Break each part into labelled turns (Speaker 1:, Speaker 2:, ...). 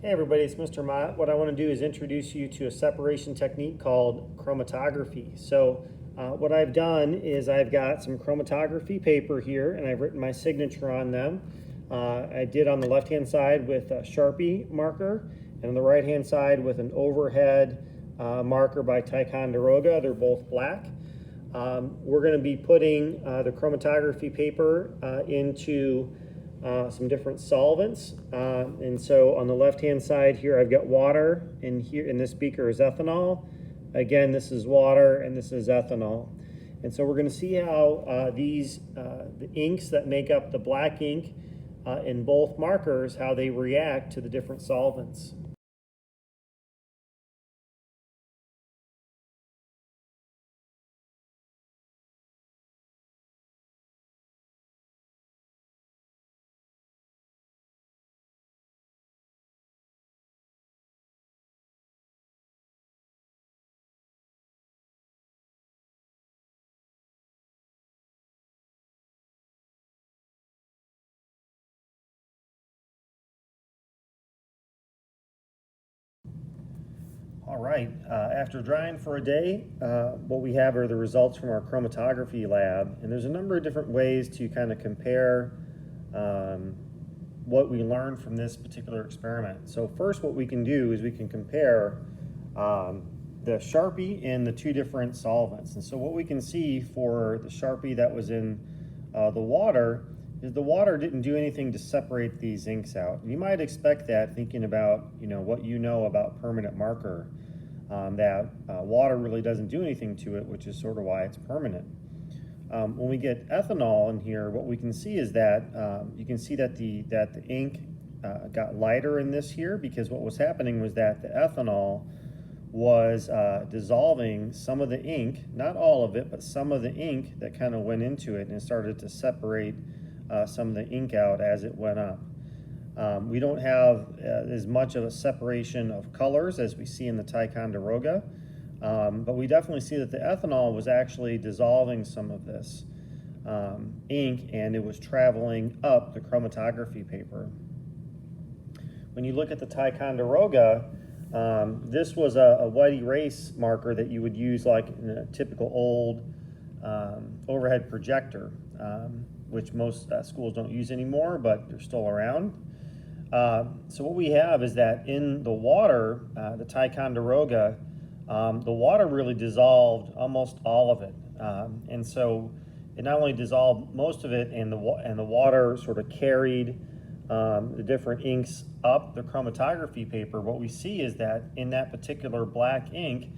Speaker 1: Hey everybody, it's Mr. Mott. What I want to do is introduce you to a separation technique called chromatography. What I've done is I've got some chromatography paper here and I've written my signature on them. I did on the left hand side with a Sharpie marker and on the right hand side with an overhead marker by Ticonderoga. They're both black. We're going to be putting the chromatography paper into some different solvents. And so on the left hand side here I've got water, and here in this beaker is ethanol. Again, this is water and this is ethanol. And so we're going to see how the inks that make up the black ink in both markers, how they react to the different solvents. All right, after drying for a day, what we have are the results from our chromatography lab. And there's a number of different ways to kind of compare what we learned from this particular experiment. So first what we can do is we can compare the Sharpie in the two different solvents. And so what we can see for the Sharpie that was in the water is the water didn't do anything to separate these inks out. You might expect that, thinking about what you know about permanent marker, that water really doesn't do anything to it, which is sort of why it's permanent. When we get ethanol in here, what we can see is that you can see that the ink got lighter in this here, because what was happening was that the ethanol was dissolving some of the ink, not all of it, but some of the ink that kind of went into it, and it started to separate some of the ink out as it went up. We don't have as much of a separation of colors as we see in the Ticonderoga, but we definitely see that the ethanol was actually dissolving some of this ink, and it was traveling up the chromatography paper. When you look at the Ticonderoga, this was a white erase marker that you would use like in a typical old overhead projector, which most schools don't use anymore, but they're still around. So what we have is that in the water, the Ticonderoga, the water really dissolved almost all of it. And so it not only dissolved most of it, and the water sort of carried the different inks up the chromatography paper. What we see is that in that particular black ink,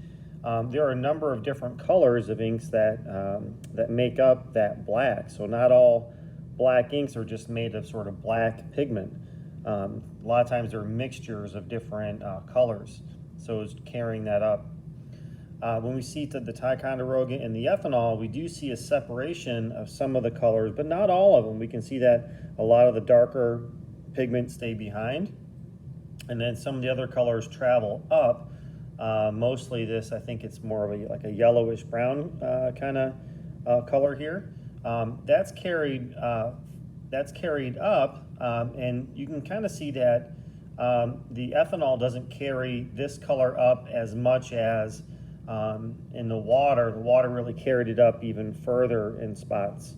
Speaker 1: there are a number of different colors of inks that make up that black. So not all black inks are just made of sort of black pigment. A lot of times there are mixtures of different colors, so it's carrying that up. When we see the Ticonderoga and the ethanol, we do see a separation of some of the colors, but not all of them. We can see that a lot of the darker pigments stay behind, and then some of the other colors travel up. Mostly this, I think it's more of like a yellowish brown kind of color here. That's carried up, and you can kind of see that the ethanol doesn't carry this color up as much as in the water. The water really carried it up even further in spots.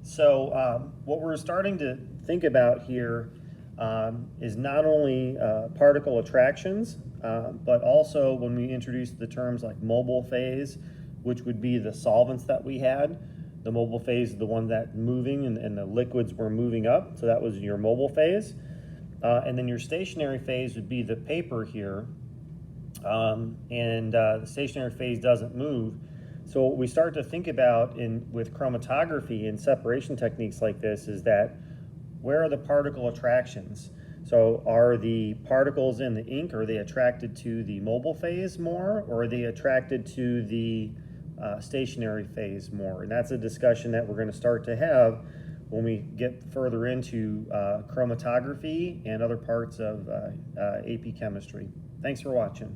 Speaker 1: So what we're starting to think about here is not only particle attractions, but also when we introduce the terms like mobile phase, which would be the solvents that we had. The mobile phase is the one that moving, and the liquids were moving up, so that was your mobile phase. And then your stationary phase would be the paper here, and the stationary phase doesn't move. So what we start to think about with chromatography and separation techniques like this is that, where are the particle attractions? So are the particles in the ink, are they attracted to the mobile phase more, or are they attracted to the stationary phase more? And that's a discussion that we're going to start to have when we get further into chromatography and other parts of AP chemistry. Thanks for watching.